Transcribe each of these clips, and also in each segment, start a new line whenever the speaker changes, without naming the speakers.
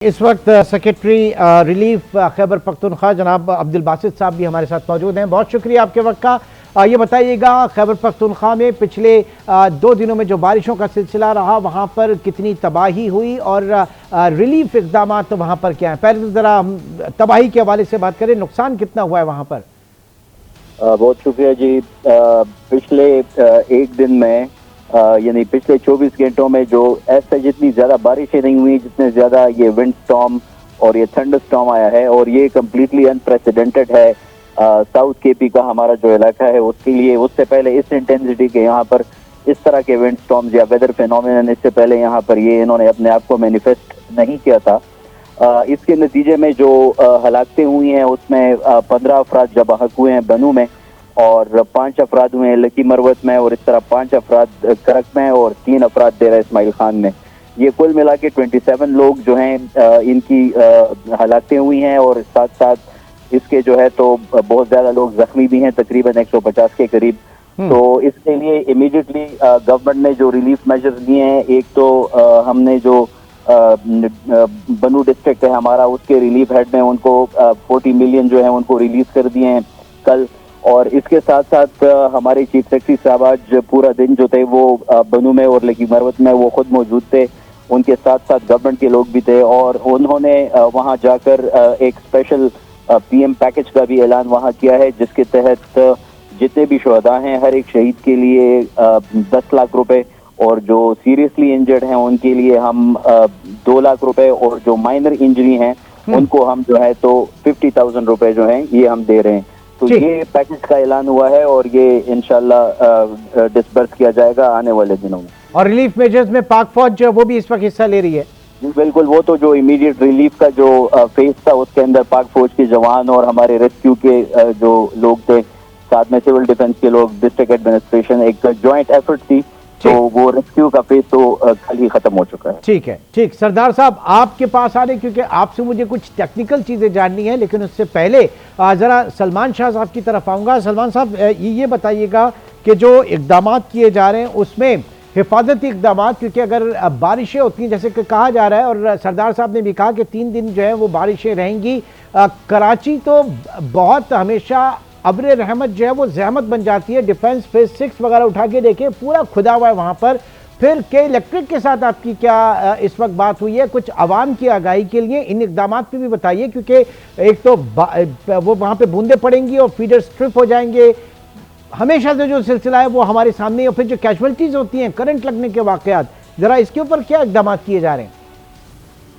इस वक्त secretary relief Khyber Pakhtunkhwa जनाब अब्दुल बासित साहब भी हमारे साथ मौजूद हैं। बहुत शुक्रिया आपके वक्त का। ये बताइएगा, खैबर पख्तूनख्वा में पिछले 2 दिनों में जो बारिशों का सिलसिला रहा वहाँ पर कितनी तबाही हुई और रिलीफ इकदाम तो वहाँ पर क्या है? पहले तो ज़रा हम तबाही के हवाले से बात करें, नुकसान कितना हुआ है वहाँ पर?
बहुत शुक्रिया जी। पिछले एक दिन में यानी पिछले 24 घंटों में जो ऐसे जितनी ज्यादा बारिशें नहीं हुई, जितने ज्यादा ये विंड स्टॉर्म और ये थंडर स्टॉर्म आया है, और ये कम्प्लीटली अनप्रेसिडेंटेड है साउथ केपी का हमारा जो इलाका है उसके लिए। उससे पहले इस इंटेंसिटी के यहाँ पर इस तरह के विंड स्टॉर्म्स या वेदर फिनोमिनन इससे पहले यहाँ पर ये इन्होंने अपने आप को मैनिफेस्ट नहीं किया था। इसके नतीजे में जो हलाकतें हुई हैं उसमें 15 अफराद जब हक हुए हैं बनू में, और 5 अफराद हुए हैं लकी मरवत में, और इस तरह 5 अफराद करक में और 3 अफराद डेरा इस्माइल खान में। ये कुल मिला के 27 लोग जो हैं इनकी हलाकतें हुई हैं, और साथ साथ इसके जो है तो बहुत ज्यादा लोग जख्मी भी हैं, तकरीबन 150 के करीब। तो इसके लिए इमीडिएटली गवर्नमेंट ने जो रिलीफ मेजर्स लिए हैं, एक तो हमने जो बनू डिस्ट्रिक्ट है हमारा, उसके रिलीफ हेड में उनको 40 मिलियन जो है उनको रिलीज कर दिए हैं कल। और इसके साथ साथ हमारे चीफ सेक्रेटरी साहब आज पूरा दिन जो थे वो बनू में और लकी मरवत में वो खुद मौजूद थे, उनके साथ साथ गवर्नमेंट के लोग भी थे, और उन्होंने वहां जाकर एक स्पेशल पीएम पैकेज का भी ऐलान वहां किया है, जिसके तहत जितने भी शुहदा हैं हर एक शहीद के लिए 10 लाख रुपए, और जो सीरियसली इंजर्ड हैं उनके लिए हम 2 लाख रुपए, और जो माइनर इंजरी हैं उनको हम जो है तो 50,000 रुपए जो हैं ये हम दे रहे हैं। तो ये पैकेज का ऐलान हुआ है और ये इंशाल्लाह डिस्बर्स किया जाएगा आने वाले दिनों में।
और रिलीफ मेजर्स में पाक फौज वो भी इस वक्त हिस्सा ले रही है?
बिल्कुल, वो तो जो इमीडिएट रिलीफ का जो फेज था उसके अंदर पाक फौज के जवान और हमारे रेस्क्यू के जो लोग थे, साथ में सिविल डिफेंस के लोग, डिस्ट्रिक्ट एडमिनिस्ट्रेशन, एक जॉइंट एफर्ट थी। तो वो रेस्क्यू का फेज तो कल ही खत्म हो चुका है।
ठीक है, ठीक। सरदार साहब आपके पास आ रहे, क्योंकि आपसे मुझे कुछ टेक्निकल चीजें जाननी है, लेकिन उससे पहले जरा सलमान शाह साहब की तरफ आऊंगा। सलमान साहब ये बताइएगा कि जो इकदाम किए जा रहे हैं उसमें हिफाजती इकदाम, क्योंकि अगर बारिशें होती हैं जैसे कि कहा जा रहा है, और सरदार साहब ने भी कहा कि 3 दिन जो है वो बारिशें रहेंगी। कराची तो बहुत हमेशा अब्र रहमत जो है वो जहमत बन जाती है। डिफेंस फेज 6 वगैरह उठा के देखें, पूरा खुदा हुआ है वहां पर। फिर के इलेक्ट्रिक के साथ आपकी क्या इस वक्त बात हुई है कुछ आवाम की आगाही के लिए? इन इकदाम पे भी बताइए, क्योंकि एक तो वो वहां पे बूंदे पड़ेंगी और फीडर स्ट्रिप हो जाएंगे, हमेशा से जो सिलसिला है वो हमारे सामने, और फिर जो कैजुअलिटीज होती हैं, करंट लगने के वाकयात, जरा इसके ऊपर क्या इकदाम किए जा रहे हैं?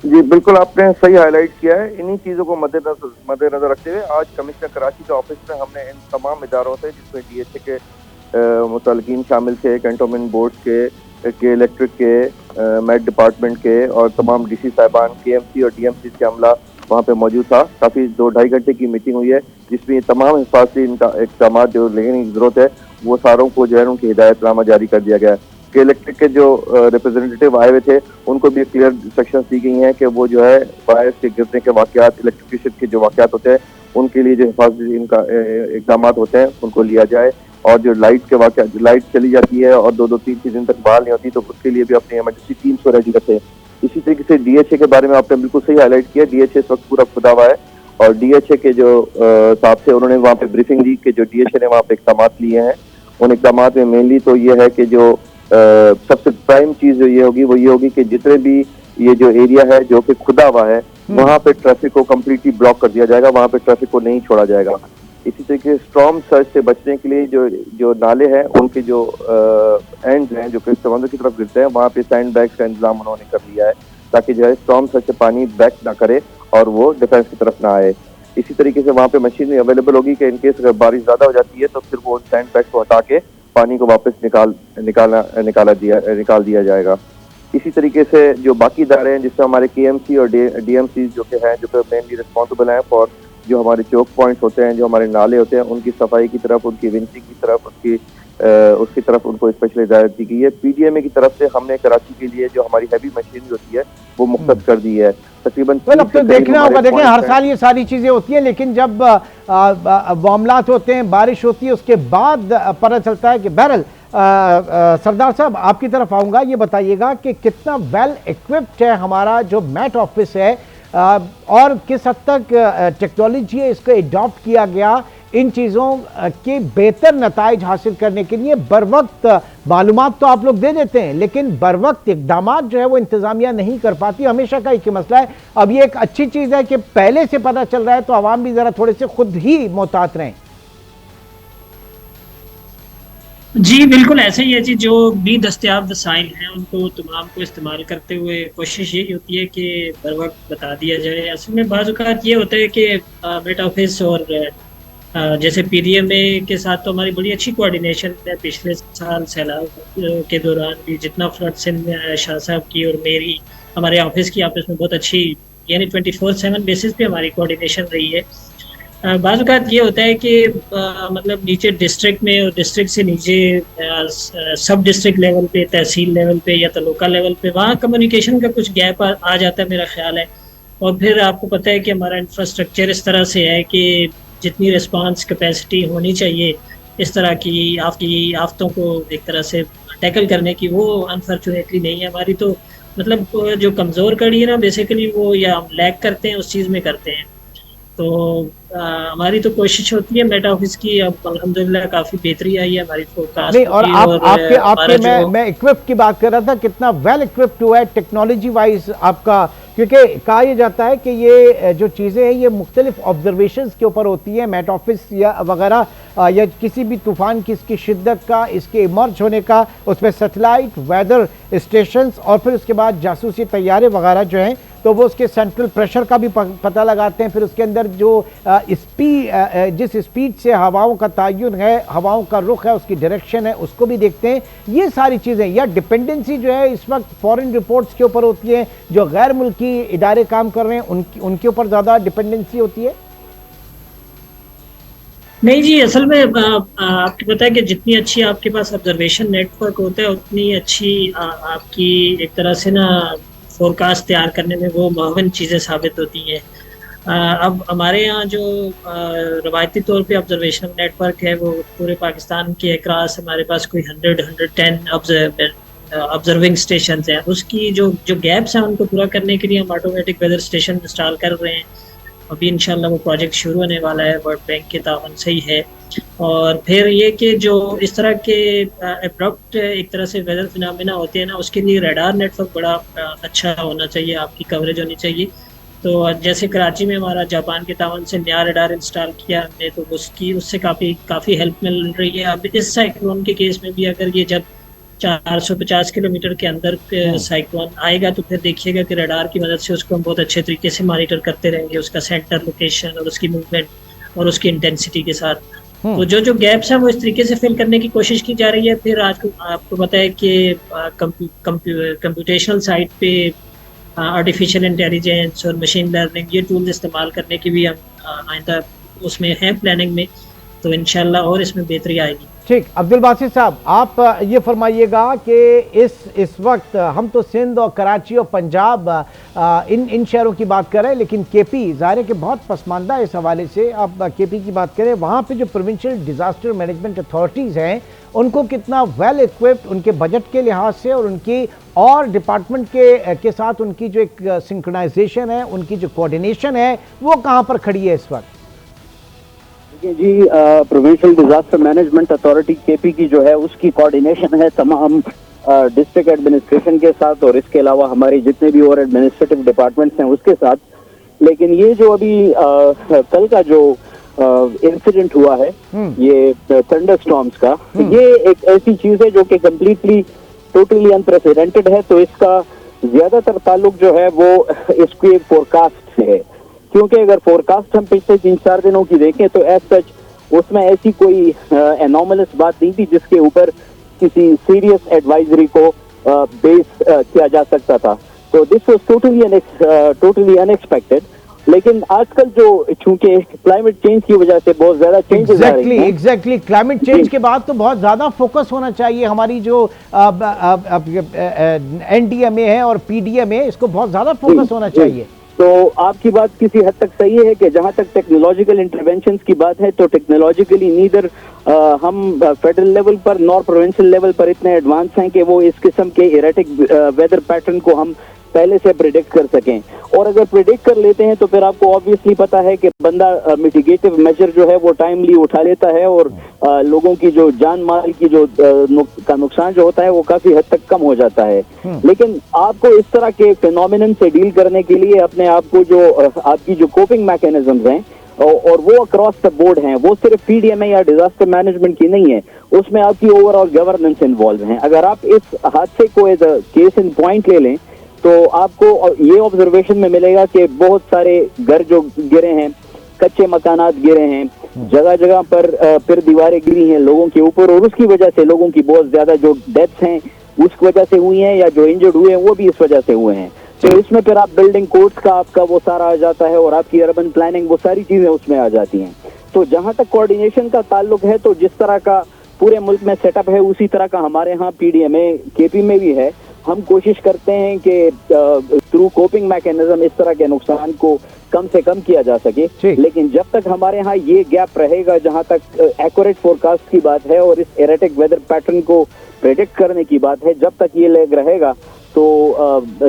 जी बिल्कुल, आपने सही हाईलाइट किया है। इन्हीं चीज़ों को मद्देनजर रखते हुए आज कमिश्नर कराची के ऑफिस में हमने इन तमाम इदारों से, जिसमें DHA के मुतल्लिकीन शामिल थे, कैंटोनमेंट बोर्ड के इलेक्ट्रिक के, मेट डिपार्टमेंट के, और तमाम DC साहिबान, KMC और DMC के अमला वहाँ पे मौजूद था। काफ़ी 2-2.5 घंटे की मीटिंग हुई है, जिसमें तमाम हिफाजती इक़दाम जो लेने की ज़रूरत है वो सारों को जो है उनकी हिदायतनामा जारी कर दिया गया है। कि इलेक्ट्रिक के जो रिप्रेजेंटेटिव आए हुए थे उनको भी क्लियर इंस्ट्रक्शंस दी गई हैं कि वो जो है वायर्स के गिरने के वाकयात, इलेक्ट्रिसिटी के जो वाकयात होते हैं उनके लिए जो हिफाजती इनका इक़दाम होते हैं उनको लिया जाए, और जो लाइट के वाकयात, लाइट चली जाती है और 2-3 दिन तक बहाल नहीं होती, तो उसके लिए भी अपनी इमरजेंसी टीम्स को रेडी रखें। इसी तरीके से DHA के बारे में आपने बिल्कुल सही हाईलाइट किया। DHA इस वक्त पूरा खुदा हुआ है, और DHA के जो साहब थे उन्होंने वहाँ पे ब्रीफिंग दी कि जो DHA ने वहाँ पे इक़दाम लिए हैं, उन इक़दाम में मेनली तो ये है कि जो सबसे प्राइम चीज जो ये होगी कि जितने भी ये जो एरिया है जो कि खुदा हुआ है वहाँ पे ट्रैफिक को कम्प्लीटली ब्लॉक कर दिया जाएगा, वहाँ पे ट्रैफिक को नहीं छोड़ा जाएगा। इसी तरीके से स्टॉर्म सर्ज से बचने के लिए जो नाले हैं उनके जो एंड्स हैं जो कि समंदर की तरफ गिरते हैं, वहाँ पे सैंड बैग्स का इंतजाम उन्होंने कर लिया है, ताकि जो है स्टॉर्म सर्ज से पानी बैक ना करे और वो डिफेंस की तरफ ना आए। इसी तरीके से वहाँ पे मशीनरी अवेलेबल होगी कि इनकेस अगर बारिश ज्यादा हो जाती है तो फिर वो सैंड बैग्स को हटा के पानी को वापस निकाल दिया जाएगा। इसी तरीके से जो बाकी इदारे हैं, जिससे हमारे KMC और DMC जो कि हैं, जो कि मेनली रिस्पॉन्सिबल हैं फॉर जो हमारे चौक पॉइंट्स होते हैं, जो हमारे नाले होते हैं, उनकी सफाई की तरफ, उनकी विंचिंग की तरफ, उसकी तरफ उनको स्पेशल हिदायत दी गई है। PDMA की तरफ से हमने कराची के लिए जो हमारी हैवी मशीनरी होती है वो मुख्तस कर दी है। तकरीबन
अब तो देखना होगा, देखें हर साल ये सारी चीजें होती हैं, लेकिन जब मामलात होते हैं, बारिश होती है, उसके बाद पता चलता है कि बहरहाल सरदार साहब आपकी तरफ आऊंगा। ये बताइएगा कि कितना वेल इक्विप्ड है हमारा जो मैट ऑफिस है और किस हद तक टेक्नोलॉजी है इसको एडॉप्ट किया गया इन चीज़ों के बेहतर नताइज हासिल करने के लिए। बर वक्त मालूमात तो आप लोग दे देते हैं, लेकिन बर वक्त इकदाम जो है वो इंतज़ामिया नहीं कर पाती, हमेशा का एक मसला है। अब ये एक अच्छी चीज़ है कि पहले से पता चल रहा है, तो आवाम भी ज़रा थोड़े से खुद ही मोहतात रहें।
जी बिल्कुल ऐसे ही है जी, जो भी दस्तयाब वसाइल हैं उनको तमाम को इस्तेमाल करते हुए कोशिश यही होती है कि बर वक्त बता दिया जाए। असल में बाज़ औक़ात ये होता है कि मिड ऑफिस और जैसे पीडीएमए के साथ तो हमारी बड़ी अच्छी कोऑर्डिनेशन है। पिछले साल सैलाब के दौरान भी जितना फ्लड सिंध में आया, शाह साहब की और मेरी, हमारे ऑफिस की आपस में बहुत अच्छी, यानी 24/7 बेसिस पे हमारी कोऑर्डिनेशन रही है। बाज़ औक़ात ये होता है कि मतलब नीचे डिस्ट्रिक्ट में और डिस्ट्रिक्ट से नीचे सब डिस्ट्रिक्ट लेवल पे, तहसील लेवल पे या तालुका लेवल पे, वहाँ कम्युनिकेशन का कुछ गैप आ जाता है मेरा ख्याल है। और फिर आपको पता है कि हमारा इंफ्रास्ट्रक्चर इस तरह से है कि जितनी रिस्पांस कैपेसिटी होनी चाहिए इस तरह की आपकी आफतों को एक तरह से टैकल करने की, वो अनफॉर्चुनेटली नहीं है हमारी। तो मतलब जो कमज़ोर कड़ी है ना बेसिकली, वो या हम लैग करते हैं उस चीज़ में करते हैं। तो हमारी तो कोशिश होती है मेट ऑफिस की, अब अल्हम्दुलिल्लाह काफ़ी बेहतरी आई है हमारी फोरकास्ट
नहीं, और आपके मैं इक्विप की बात कर रहा था, कितना वेल इक्विप्ड हुआ है टेक्नोलॉजी वाइज आपका, क्योंकि कहा यह जाता है कि ये जो चीज़ें हैं ये मुख्तलिफ ऑब्जर्वेशंस के ऊपर होती है, मेट ऑफिस या वगैरह या किसी भी तूफ़ान की इसकी शिद्दत का, इसके इमर्ज होने का, उसमें सैटेलाइट, वेदर स्टेशंस और फिर उसके बाद जासूसी तैयारे वगैरह जो हैं, तो वो उसके सेंट्रल प्रेशर का भी पता लगाते हैं। फिर उसके अंदर जो जिस स्पीड से हवाओं का तयन है, हवाओं का रुख है, उसकी डायरेक्शन है, उसको भी देखते हैं। ये सारी चीज़ें, या डिपेंडेंसी जो है इस वक्त फॉरेन रिपोर्ट्स के ऊपर होती है, जो गैर मुल्की इदारे काम कर रहे हैं उनके ऊपर ज़्यादा डिपेंडेंसी होती है।
नहीं जी, असल में आपको पता है कि जितनी अच्छी आपके पास ऑब्जर्वेशन नेटवर्क होता है उतनी अच्छी आपकी एक तरह से ना फोरकास्ट तैयार करने में वो मुआवन चीज़ें साबित होती हैं। अब हमारे यहाँ जो रवायती तौर पे ऑब्जर्वेशन नेटवर्क है वो पूरे पाकिस्तान के अक्रॉस हमारे पास कोई 110 ऑब्जर्विंग स्टेशन हैं। उसकी जो गैप्स हैं उनको पूरा करने के लिए हम ऑटोमेटिक वेदर स्टेशन इंस्टॉल कर रहे हैं। अभी इंशाल्लाह वो प्रोजेक्ट शुरू होने वाला है, वर्ल्ड बैंक के तावन से ही है। और फिर ये कि जो इस तरह के एब्रप्ट एक तरह से वेदर फिनोमेना होते हैं ना, उसके लिए रडार नेटवर्क बड़ा अच्छा होना चाहिए, आपकी कवरेज होनी चाहिए। तो जैसे कराची में हमारा जापान के तावन से नया रडार इंस्टॉल किया हमने, तो उससे काफ़ी हेल्प मिल रही है। अब इस साइक्लोन के केस में भी अगर ये जब 450 किलोमीटर के अंदर साइक्लोन आएगा तो फिर देखिएगा कि रडार की मदद से उसको हम बहुत अच्छे तरीके से मॉनिटर करते रहेंगे, उसका सेंटर लोकेशन और उसकी मूवमेंट और उसकी इंटेंसिटी के साथ। तो जो गैप्स हैं वो इस तरीके से फिल करने की कोशिश की जा रही है। फिर आज आपको पता है कि कंप्यूटेशनल साइड पे आर्टिफिशियल इंटेलिजेंस और मशीन लर्निंग ये टूल्स इस्तेमाल करने की भी हम आइंदा उसमें हैं प्लानिंग में, तो इंशाल्लाह और इसमें बेहतरी आएगी।
ठीक, अब्दुल बासित साहब, आप ये फरमाइएगा कि इस वक्त हम तो सिंध और कराची और पंजाब इन शहरों की बात कर रहे हैं, लेकिन केपी ज़ाहिर है कि बहुत पसमानदा है इस हवाले से। आप केपी की बात करें, वहाँ पे जो प्रोविंशियल डिज़ास्टर मैनेजमेंट अथॉरिटीज़ हैं उनको कितना वेल इक्विप्ड, उनके बजट के लिहाज से और उनकी और डिपार्टमेंट के साथ उनकी जो एक सिंक्रोनाइजेशन है, उनकी जो कोऑर्डिनेशन है, वो कहाँ पर खड़ी है इस वक्त?
जी, provincial disaster management authority KP की जो है उसकी कोऑर्डिनेशन है तमाम डिस्ट्रिक्ट एडमिनिस्ट्रेशन के साथ और इसके अलावा हमारे जितने भी और एडमिनिस्ट्रेटिव डिपार्टमेंट्स हैं उसके साथ। लेकिन ये जो अभी कल का जो इंसिडेंट हुआ है ये थंडरस्टॉर्म्स का, ये एक ऐसी चीज है जो कि कम्प्लीटली टोटली अनप्रेसिडेंटेड है। तो इसका ज्यादातर ताल्लुक जो है वो इसके फोरकास्ट से है, क्योंकि अगर फोरकास्ट हम पिछले 3-4 दिनों की देखें तो एज सच उसमें ऐसी कोई एनॉमलस बात नहीं थी जिसके ऊपर किसी सीरियस एडवाइजरी को बेस किया जा सकता था। तो दिस वाज टोटली अनएक्सपेक्टेड। लेकिन आजकल जो चूंकि क्लाइमेट चेंज की वजह से बहुत ज्यादा चेंजेस आ रही हैं।
एग्जैक्टली क्लाइमेट चेंज के बाद तो बहुत ज्यादा फोकस होना चाहिए। हमारी जो एनडीएमए है और पीडीएमए, इसको बहुत ज्यादा फोकस होना चाहिए।
तो आपकी बात किसी हद तक सही है कि जहां तक टेक्नोलॉजिकल इंटरवेंशंस की बात है तो टेक्नोलॉजिकली नीदर हम फेडरल लेवल पर नॉर प्रोविंशियल लेवल पर इतने एडवांस हैं कि वो इस किस्म के इरेटिक वेदर पैटर्न को हम पहले से प्रिडिक्ट कर सकें। और अगर प्रिडिक्ट कर लेते हैं तो फिर आपको ऑब्वियसली पता है कि बंदा मिटिगेटिव मेजर जो है वो टाइमली उठा लेता है और लोगों की जो जान माल की जो का नुकसान जो होता है वो काफी हद तक कम हो जाता है। लेकिन आपको इस तरह के फिनोमिनन से डील करने के लिए अपने आप को जो आपकी जो कोपिंग मैकेनिज्म्स हैं और वो अक्रॉस द बोर्ड हैं, वो सिर्फ पीडीएमए या डिजास्टर मैनेजमेंट की नहीं है, उसमें आपकी ओवरऑल गवर्नेंस इन्वॉल्व है। अगर आप इस हादसे को as a case in point ले लें तो आपको ये ऑब्जर्वेशन में मिलेगा कि बहुत सारे घर जो गिरे हैं, कच्चे मकानात गिरे हैं, जगह जगह पर फिर दीवारें गिरी हैं लोगों के ऊपर, और उसकी वजह से लोगों की बहुत ज्यादा जो डेथ्स हैं उस वजह से हुई हैं, या जो इंजर्ड हुए हैं वो भी इस वजह से हुए हैं। तो इसमें फिर आप बिल्डिंग कोड्स का आपका वो सारा आ जाता है और आपकी अर्बन प्लानिंग, वो सारी चीजें उसमें आ जाती हैं। तो जहां तक कोऑर्डिनेशन का ताल्लुक है, तो जिस तरह का पूरे मुल्क में सेटअप है उसी तरह का हमारे यहाँ पीडीएमए केपी में भी है। हम कोशिश करते हैं कि थ्रू कोपिंग मैकेनिज्म इस तरह के नुकसान को कम से कम किया जा सके। लेकिन जब तक हमारे यहाँ ये गैप रहेगा, जहाँ तक एक्यूरेट फोरकास्ट की बात है और इस एरेटिक वेदर पैटर्न को प्रेडिक्ट करने की बात है, जब तक ये लैग रहेगा तो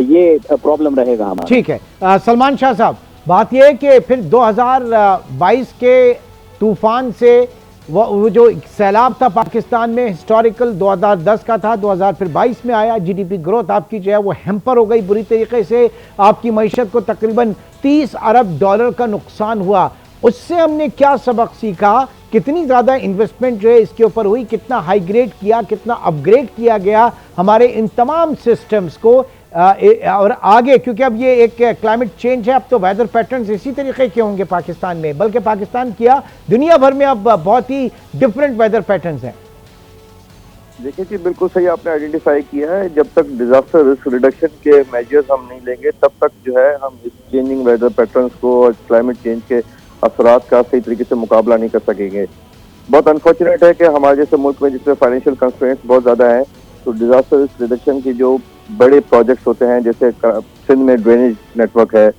ये प्रॉब्लम रहेगा हमारा।
ठीक है सलमान शाह साहब, बात ये है कि फिर 2022 के तूफान से वो जो सैलाब था पाकिस्तान में, हिस्टोरिकल 2010 का था, 2022 में आया, जीडीपी ग्रोथ आपकी जो है वो हैम्पर हो गई बुरी तरीके से, आपकी मईशत को तकरीबन 30 अरब डॉलर का नुकसान हुआ। उससे हमने क्या सबक सीखा, कितनी ज़्यादा इन्वेस्टमेंट जो है इसके ऊपर हुई, कितना हाई ग्रेड किया, कितना अपग्रेड किया गया हमारे इन तमाम सिस्टम्स को, और आगे क्योंकि अब ये एक क्लाइमेट चेंज है, अब तो वेदर पैटर्न्स इसी तरीके के होंगे पाकिस्तान में, बल्कि पाकिस्तान किया दुनिया भर में अब बहुत ही डिफरेंट वेदर पैटर्न्स हैं।
देखिए जी, बिल्कुल सही आपने आइडेंटिफाई किया है। जब तक डिजास्टर रिस्क रिडक्शन के मेजर्स हम नहीं लेंगे तब तक जो है हम इस चेंजिंग वेदर पैटर्न्स को और क्लाइमेट चेंज के असरात का सही तरीके से मुकाबला नहीं कर सकेंगे। बहुत अनफॉर्चुनेट है कि हमारे जैसे मुल्क में जिसमें फाइनेंशियल कंस्ट्रेंट्स बहुत ज़्यादा हैं, तो डिजास्टर रिस्क रिडक्शन की जो बड़े प्रोजेक्ट्स होते हैं, जैसे सिंध में ड्रेनेज नेटवर्क है,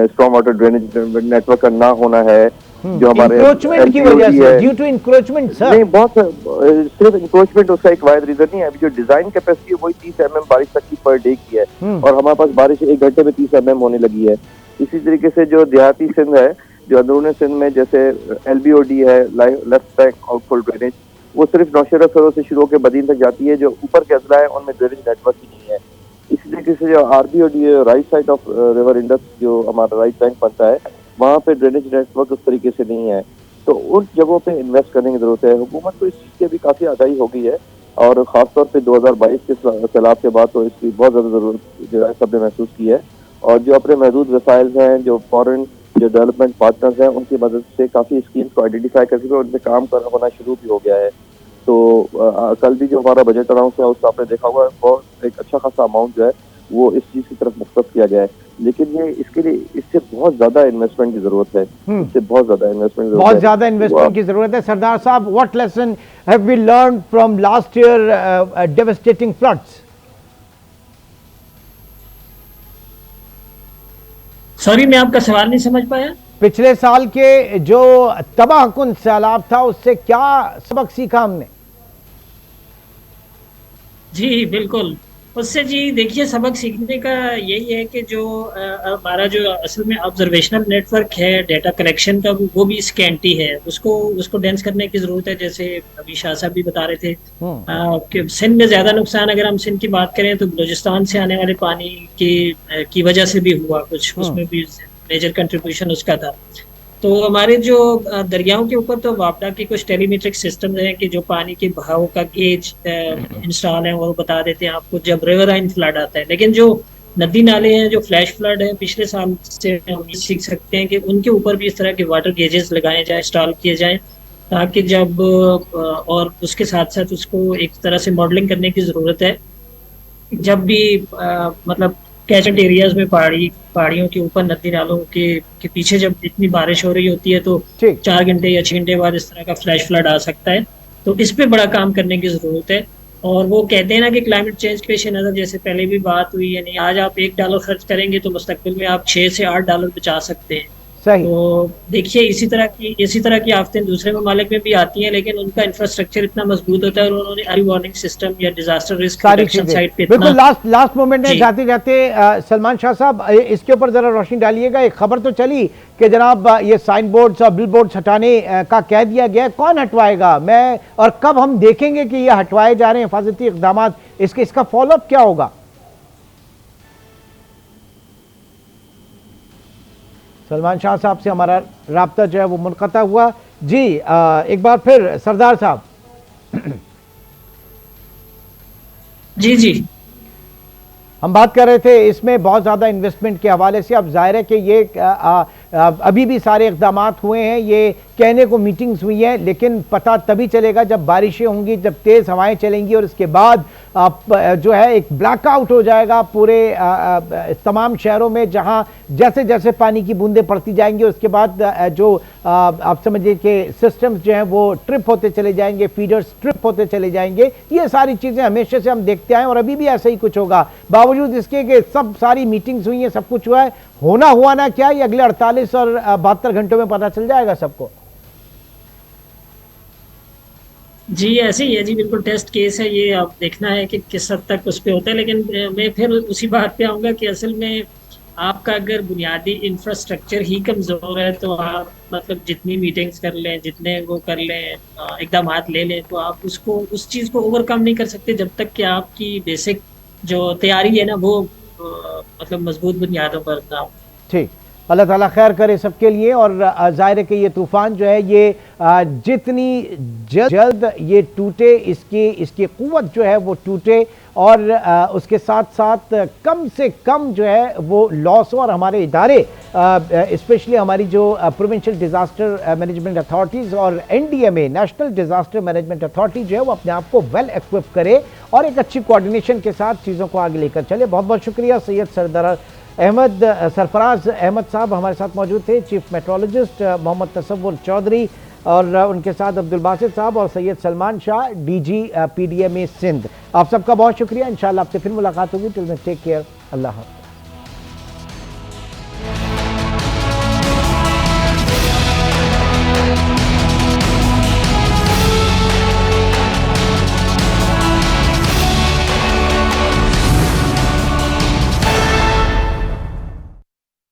स्टॉर्म वाटर ड्रेनेज नेटवर्क का ना होना है, जो हमारे
इंक्रोचमेंट की वजह से, ड्यू टू इंक्रोचमेंट सर।
नहीं, बहुत सिर्फ इंक्रोचमेंट उसका एक वाहिद रीजन नहीं है। अभी जो डिजाइन कैपेसिटी है वही 30 mm बारिश तक की पर डे की है, और हमारे पास बारिश 1 घंटे में 30 mm होने लगी है। इसी तरीके से जो देहाती सिंध है, जो अंदरूनी सिंध में जैसे LBOD है, लेफ्ट बैंक आउटफुल ड्रेनेज, वो सिर्फ नौशेरा सरों से शुरू होकर बदीन तक जाती है। जो ऊपर के अजला है उनमें ड्रेनेज नेटवर्क ही नहीं है। इसी तरीके से जो RBOD है, right side of river Indus, जो हमारा राइट बैंक बनता है, वहाँ पे ड्रेनेज नेटवर्क उस तरीके से नहीं है। तो उन जगहों पे इन्वेस्ट करने की जरूरत है। हुकूमत को इस चीज़ की भी काफ़ी आगाही हो गई है, और ख़ासतौर पे 2022 के सैलाब के बाद तो इसकी बहुत ज़्यादा ज़रूरत जो है सबने महसूस की है। और जो अपने महदूद वसाइल हैं, जो फॉरेन जो डेवलपमेंट पार्टनर्स हैं, उनकी मदद से काफ़ी स्कीम्स को आइडेंटिफाई करके उन पर काम होना शुरू भी हो गया है। तो कल भी जो हमारा बजट अनाउंस है उसका आपने देखा होगा, बहुत एक अच्छा खासा अमाउंट जो है वो इस चीज़ की तरफ मुख्तस किया गया है। लेकिन ये इसके लिए इससे बहुत ज्यादा इन्वेस्टमेंट की जरूरत है, इससे बहुत ज्यादा इन्वेस्टमेंट
की जरूरत है। Sardar Sahab, what lesson have we learn from last year devastating floods?
Sorry, मैं आपका सवाल नहीं समझ पाया।
पिछले साल के जो तबाहकुन सैलाब था उससे क्या सबक सीखा हमने?
जी बिल्कुल, उससे जी देखिए सबक सीखने का यही है कि जो हमारा जो असल में ऑब्जर्वेशनल नेटवर्क है डेटा कलेक्शन का, वो भी स्कैंटी है। उसको डेंस करने की जरूरत है। जैसे अभी शाह साहब भी बता रहे थे कि सिंध में ज्यादा नुकसान, अगर हम सिंध की बात करें तो बलूचिस्तान से आने वाले पानी की वजह से भी हुआ कुछ, उसमें भी मेजर कंट्रीब्यूशन उसका था। तो हमारे जो दरियाओं के ऊपर तो वापडा की कुछ टेलीमेट्रिक सिस्टम हैं कि जो पानी के बहाव का गेज इंस्टॉल है, वो बता देते हैं आपको जब रिवराइन फ्लड आता है। लेकिन जो नदी नाले हैं, जो फ्लैश फ्लड है, पिछले साल से हम सीख सकते हैं कि उनके ऊपर भी इस तरह के वाटर गेजेस लगाए जाए, इंस्टॉल किए जाएं, ताकि जब और उसके साथ साथ उसको एक तरह से मॉडलिंग करने की ज़रूरत है। जब भी मतलब कैचेंट एरियाज में पहाड़ियों के ऊपर नदी नालों के पीछे जब इतनी बारिश हो रही होती है तो 4 घंटे या 6 घंटे बाद इस तरह का फ्लैश फ्लड आ सकता है। तो इस पे बड़ा काम करने की ज़रूरत है। और वो कहते हैं ना कि क्लाइमेट चेंज के पेश नज़र, जैसे पहले भी बात हुई, यानी आज आप $1 खर्च करेंगे तो मुस्तकबिल में आप $6 से $8 बचा सकते हैं।
सही।
तो देखिए इसी तरह की आफतें दूसरे ममालिक में भी आती हैं, लेकिन उनका इंफ्रास्ट्रक्चर इतना मजबूत होता है और उन्होंने अर्ली वार्निंग सिस्टम या डिजास्टर रिस्क
सारी
रिडक्शन
चीजें
साइट पे
बिल्कुल।
इतना।
लास्ट मोमेंट में
जी
जाते जाते सलमान शाह साहब इसके ऊपर जरा रोशनी डालिएगा। एक खबर तो चली कि जनाब ये साइन बोर्ड्स और बिल बोर्ड्स हटाने का कह दिया गया है, कौन हटवाएगा, मैं और कब हम देखेंगे कि ये हटवाए जा रहे हैं हिफाजती इकदाम, इसका फॉलोअप क्या होगा? सलमान शाह साहब से हमारा राब्ता जो है वो मुनक़ता हुआ। जी एक बार फिर सरदार साहब।
जी जी
हम बात कर रहे थे इसमें बहुत ज़्यादा इन्वेस्टमेंट के हवाले से। अब जाहिर है कि ये अभी भी सारे इक़दाम हुए हैं, ये कहने को मीटिंग्स हुई हैं, लेकिन पता तभी चलेगा जब बारिशें होंगी, जब तेज़ हवाएं चलेंगी और इसके बाद जो है एक ब्लैकआउट हो जाएगा पूरे तमाम शहरों में, जहां जैसे जैसे पानी की बूंदें पड़ती जाएंगी उसके बाद जो आप समझिए कि सिस्टम्स जो हैं वो ट्रिप होते चले जाएंगे, फीडर्स ट्रिप होते चले जाएंगे। ये सारी चीज़ें हमेशा से हम देखते आए और अभी भी ऐसा ही कुछ होगा, बावजूद इसके कि सब सारी मीटिंग्स हुई हैं, सब कुछ हुआ है। होना हुआ ना क्या, ये अगले 48 और 72 घंटों में पता चल जाएगा सबको।
जी ऐसे ही है जी, बिल्कुल टेस्ट केस है ये। अब देखना है कि किस हद तक उस पे होता है, लेकिन मैं फिर उसी बात पे आऊंगा कि असल में आपका अगर बुनियादी इंफ्रास्ट्रक्चर ही कमजोर है तो आप मतलब जितनी मीटिंग्स कर लें, जितने वो कर लें, इकदाम ले लें, तो आप उसको उस चीज़ को ओवरकम नहीं कर सकते जब तक कि आपकी बेसिक जो तैयारी है ना वो मतलब मजबूत बुनियादों पर ना हो।
ठीक, अल्लाह ताला खैर करे सबके लिए। और जाहिर है कि ये तूफ़ान जो है ये जितनी जल्द ये टूटे, इसकी क़ुव्वत जो है वो टूटे और उसके साथ साथ कम से कम जो है वो लॉस हो और हमारे इदारे स्पेशली हमारी जो प्रोविंशियल डिज़ास्टर मैनेजमेंट अथॉरिटीज़ और NDMA national disaster management authority जो है वो अपने आप को वेल एक्विप करे और एक अच्छी कोऑर्डिनेशन के साथ चीज़ों को आगे लेकर चले। बहुत बहुत शुक्रिया। सैयद सरफराज अहमद साहब हमारे साथ मौजूद थे, चीफ मेट्रोलॉजिस्ट, मोहम्मद तसव्वुर चौधरी और उनके साथ अब्दुल बासित साहब और सैयद सलमान शाह DG PDMA सिंध। आप सबका बहुत शुक्रिया। इंशाल्लाह आपसे फिर मुलाकात होगी। Till then take care. अल्लाह हाफ़िज़।